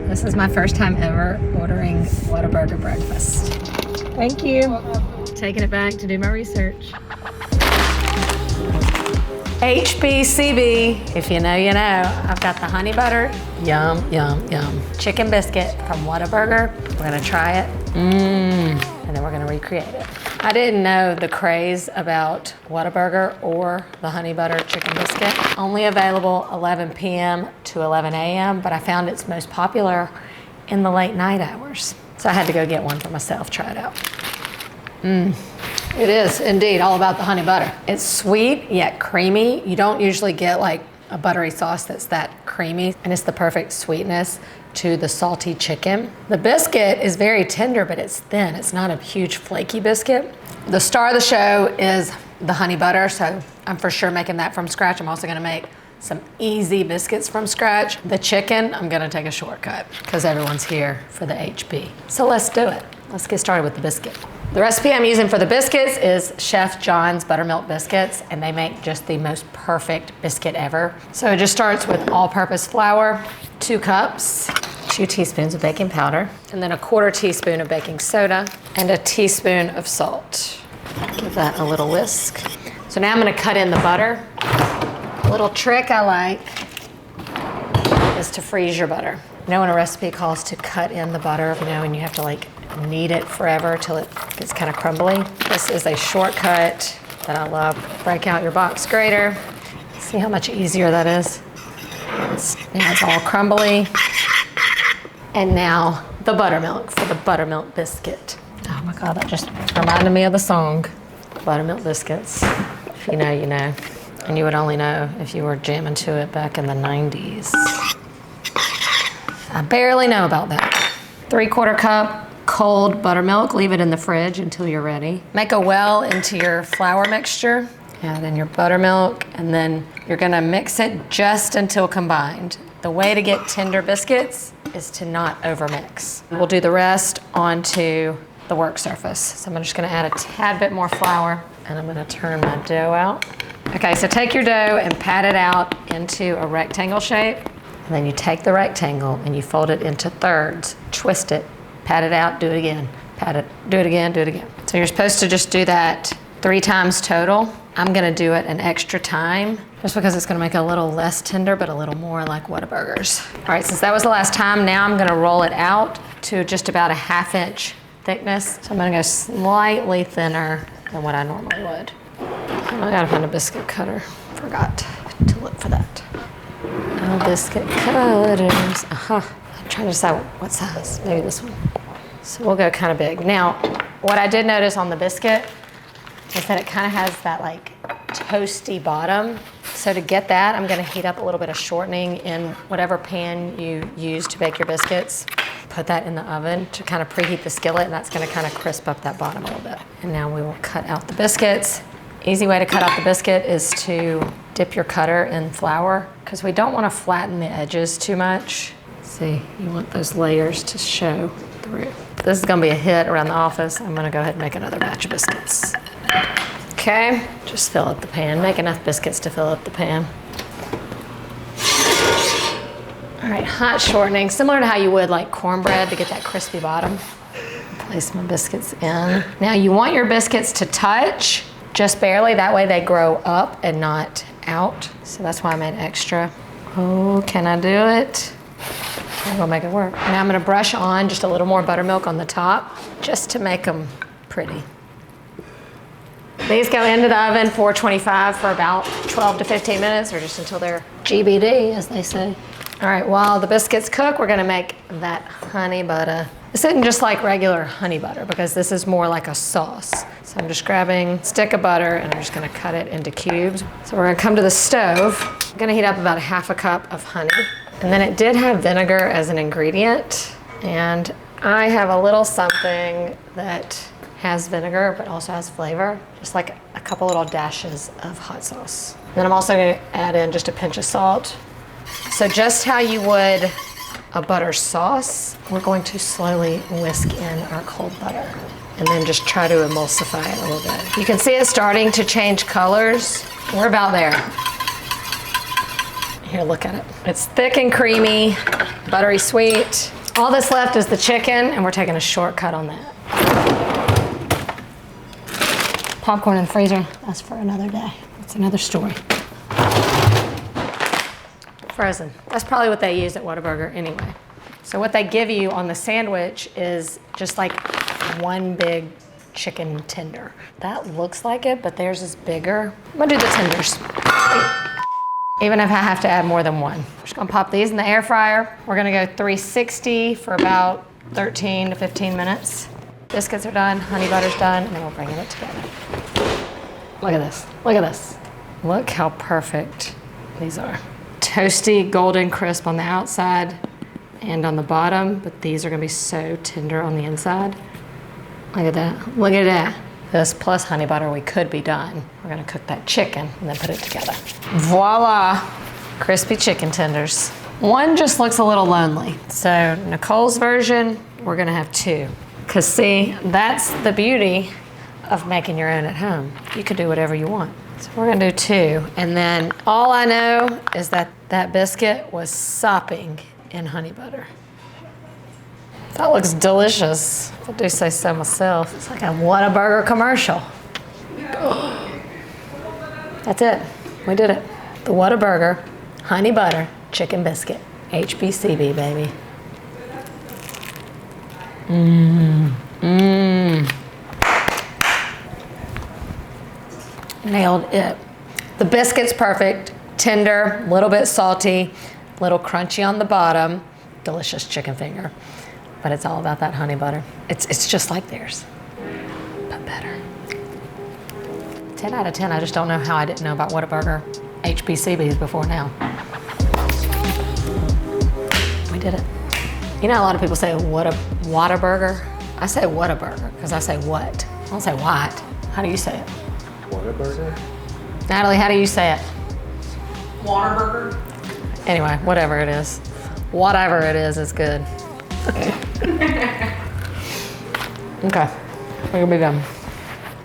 This is my first time ever ordering Whataburger breakfast. Thank you. Taking it back to do my research. HBCB, if you know, you know. I've got the honey butter, yum, yum, yum. Chicken biscuit from Whataburger. We're gonna try it. And then we're gonna recreate it. I didn't know the craze about Whataburger or the honey butter chicken biscuit. Only available 11 p.m. to 11 a.m., but I found it's most popular in the late night hours. So I had to go get one for myself, try it out. It is indeed all about the honey butter. It's sweet yet creamy. You don't usually get like a buttery sauce that's that creamy, and it's the perfect sweetness to the salty chicken. The biscuit is very tender, but it's thin. It's not a huge flaky biscuit. The star of the show is the honey butter, so I'm for sure making that from scratch. I'm also gonna make some easy biscuits from scratch. The chicken, I'm gonna take a shortcut because everyone's here for the HB. So let's do it. Let's get started with the biscuit. The recipe I'm using for the biscuits is Chef John's buttermilk biscuits, and they make just the most perfect biscuit ever. So it just starts with all-purpose flour, 2 cups, 2 teaspoons of baking powder, and then a 1/4 teaspoon of baking soda, and a teaspoon of salt. Give that a little whisk. So now I'm gonna cut in the butter. A little trick I like is to freeze your butter. You know when a recipe calls to cut in the butter, you know, and you have to like knead it forever till it gets kind of crumbly. This is a shortcut that I love. Break out your box grater. See how much easier that is? Now it's all crumbly. And now the buttermilk for the buttermilk biscuit. Oh my God, that just reminded me of the song, Buttermilk Biscuits. If you know, you know. And you would only know if you were jamming to it back in the 90s. I barely know about that. 3/4 cup cold buttermilk. Leave it in the fridge until you're ready. Make a well into your flour mixture. Add in your buttermilk, and then you're gonna mix it just until combined. The way to get tender biscuits is to not overmix. We'll do the rest onto the work surface. So I'm just gonna add a tad bit more flour, and I'm gonna turn my dough out. Okay, so take your dough and pat it out into a rectangle shape. And then you take the rectangle and you fold it into thirds, twist it, pat it out, do it again, pat it, do it again, do it again. So you're supposed to just do that 3 times total. I'm gonna do it an extra time just because it's gonna make it a little less tender, but a little more like Whataburgers. All right, since that was the last time, now I'm gonna roll it out to just about a 1/2 inch thickness. So I'm gonna go slightly thinner than what I normally would. I gotta find a biscuit cutter. Forgot to look for that. No biscuit cutters. I'm trying to decide what size. Maybe this one. So we'll go kind of big. Now, what I did notice on the biscuit is that it kind of has that like toasty bottom. So to get that, I'm gonna heat up a little bit of shortening in whatever pan you use to bake your biscuits. Put that in the oven to kind of preheat the skillet, and that's gonna kind of crisp up that bottom a little bit. And now we will cut out the biscuits. Easy way to cut out the biscuit is to dip your cutter in flour, because we don't want to flatten the edges too much. See, you want those layers to show through. This is gonna be a hit around the office. I'm gonna go ahead and make another batch of biscuits. Okay, just fill up the pan. Make enough biscuits to fill up the pan. All right, hot shortening, similar to how you would like cornbread to get that crispy bottom. Place my biscuits in. Now you want your biscuits to touch, just barely, that way they grow up and not out. So that's why I made extra. Oh, can I do it? I'm gonna make it work. Now I'm gonna brush on just a little more buttermilk on the top, just to make them pretty. These go into the oven 425 for about 12 to 15 minutes, or just until they're GBD, as they say. All right, while the biscuits cook, we're gonna make that honey butter. This isn't just like regular honey butter, because this is more like a sauce. So I'm just grabbing a stick of butter and I'm just gonna cut it into cubes. So we're gonna come to the stove. I'm gonna heat up about 1/2 cup of honey. And then it did have vinegar as an ingredient. And I have a little something that has vinegar, but also has flavor. Just like a couple little dashes of hot sauce. And then I'm also gonna add in just a pinch of salt. So just how you would a butter sauce, we're going to slowly whisk in our cold butter and then just try to emulsify it a little bit. You can see it starting to change colors. We're about there. Here, look at it. It's thick and creamy, buttery sweet. All that's left is the chicken, and we're taking a shortcut on that. Popcorn in the freezer, that's for another day. That's another story. Frozen. That's probably what they use at Whataburger anyway. So what they give you on the sandwich is just like one big chicken tender. That looks like it, but theirs is bigger. I'm gonna do the tenders. Even if I have to add more than one. We're just gonna pop these in the air fryer. We're gonna go 360 for about 13 to 15 minutes. Biscuits are done, honey butter's done, and then we'll bring it together. Look at this, look at this. Look how perfect these are. Toasty, golden crisp on the outside and on the bottom, but these are gonna be so tender on the inside. Look at that, look at that. This plus honey butter, we could be done. We're gonna cook that chicken and then put it together. Voila, crispy chicken tenders. One just looks a little lonely. So Nicole's version, we're gonna have two. Cause see, that's the beauty of making your own at home. You can do whatever you want. So we're gonna do two. And then all I know is that that biscuit was sopping in honey butter. That looks delicious. If I do say so myself. It's like a Whataburger commercial. That's it. We did it. The Whataburger honey butter chicken biscuit. HBCB, baby. Mmm. Mmm. Nailed it. The biscuit's perfect. Tender, a little bit salty, a little crunchy on the bottom. Delicious chicken finger. But it's all about that honey butter. It's just like theirs, but better. 10 out of 10. I just don't know how I didn't know about Whataburger HBCBs before now. We did it. You know, a lot of people say Whataburger. I say Whataburger because I say what. I don't say what. How do you say it? Whataburger? Natalie, how do you say it? Whataburger. Anyway, whatever it is. Whatever it is good. Okay, we're gonna be done.